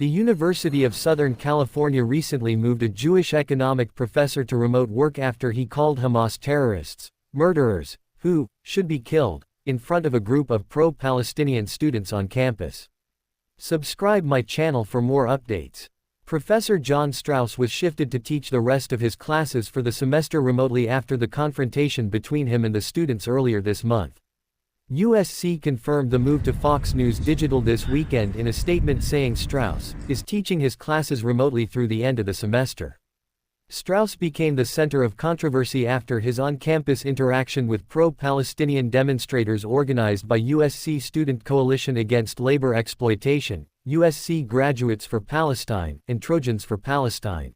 The University of Southern California recently moved a Jewish economic professor to remote work after he called Hamas terrorists, murderers, who should be killed, in front of a group of pro-Palestinian students on campus. Subscribe my channel for more updates. Professor John Strauss was shifted to teach the rest of his classes for the semester remotely after the confrontation between him and the students earlier this month. USC confirmed the move to Fox News Digital this weekend in a statement saying Strauss is teaching his classes remotely through the end of the semester. Strauss became the center of controversy after his on-campus interaction with pro-Palestinian demonstrators organized by USC Student Coalition Against Labor Exploitation, USC Graduates for Palestine, and Trojans for Palestine.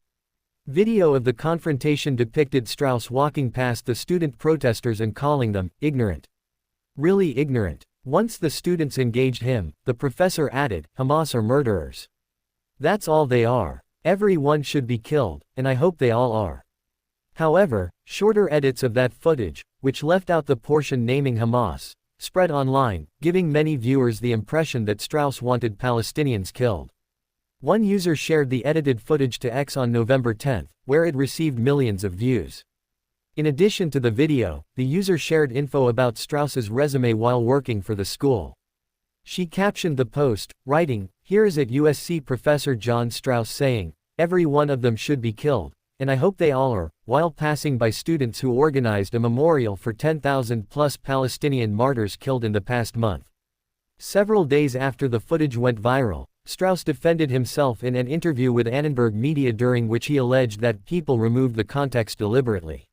Video of the confrontation depicted Strauss walking past the student protesters and calling them ignorant. Really ignorant. Once the students engaged him, the professor added, Hamas are murderers. That's all they are. Everyone should be killed, and I hope they all are. However, shorter edits of that footage, which left out the portion naming Hamas, spread online, giving many viewers the impression that Strauss wanted Palestinians killed. One user shared the edited footage to X on November 10, where it received millions of views. In addition to the video, the user shared info about Strauss's resume while working for the school. She captioned the post, writing, "Here is at USC Professor John Strauss saying, every one of them should be killed, and I hope they all are," while passing by students who organized a memorial for 10,000 plus Palestinian martyrs killed in the past month. Several days after the footage went viral, Strauss defended himself in an interview with Annenberg Media during which he alleged that people removed the context deliberately.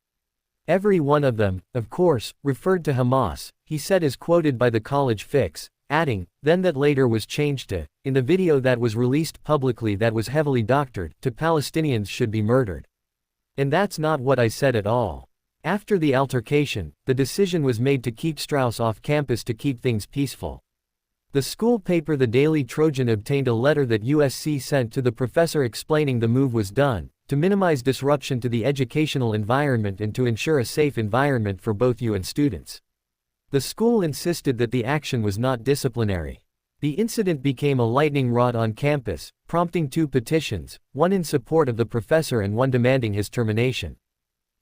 Every one of them, of course, referred to Hamas, he said as quoted by the College Fix, adding, then that later was changed to, in the video that was released publicly that was heavily doctored, to Palestinians should be murdered. And that's not what I said at all. After the altercation, the decision was made to keep Strauss off campus to keep things peaceful. The school paper The Daily Trojan obtained a letter that USC sent to the professor explaining the move was done to minimize disruption to the educational environment and to ensure a safe environment for both you and students. The school insisted that the action was not disciplinary. The incident became a lightning rod on campus, prompting two petitions, one in support of the professor and one demanding his termination.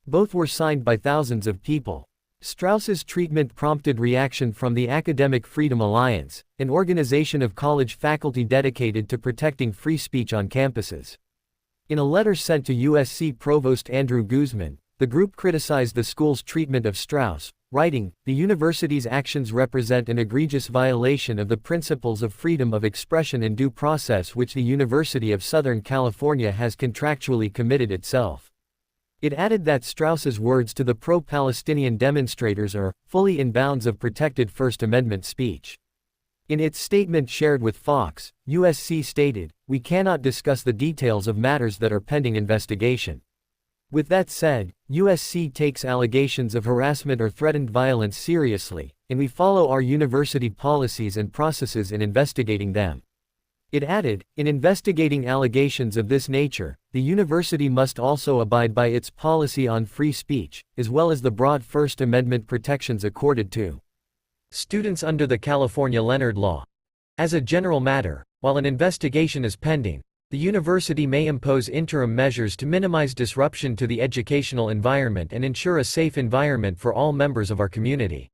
Both were signed by thousands of people. Strauss's treatment prompted reaction from the Academic Freedom Alliance, an organization of college faculty dedicated to protecting free speech on campuses. In a letter sent to USC Provost Andrew Guzman, the group criticized the school's treatment of Strauss, writing, "The university's actions represent an egregious violation of the principles of freedom of expression and due process which the University of Southern California has contractually committed itself." It added that Strauss's words to the pro-Palestinian demonstrators are fully in bounds of protected First Amendment speech. In its statement shared with Fox, USC stated, "We cannot discuss the details of matters that are pending investigation." With that said, USC takes allegations of harassment or threatened violence seriously, and we follow our university policies and processes in investigating them. It added, in investigating allegations of this nature, the university must also abide by its policy on free speech, as well as the broad First Amendment protections accorded to students under the California Leonard Law. As a general matter, while an investigation is pending, the university may impose interim measures to minimize disruption to the educational environment and ensure a safe environment for all members of our community.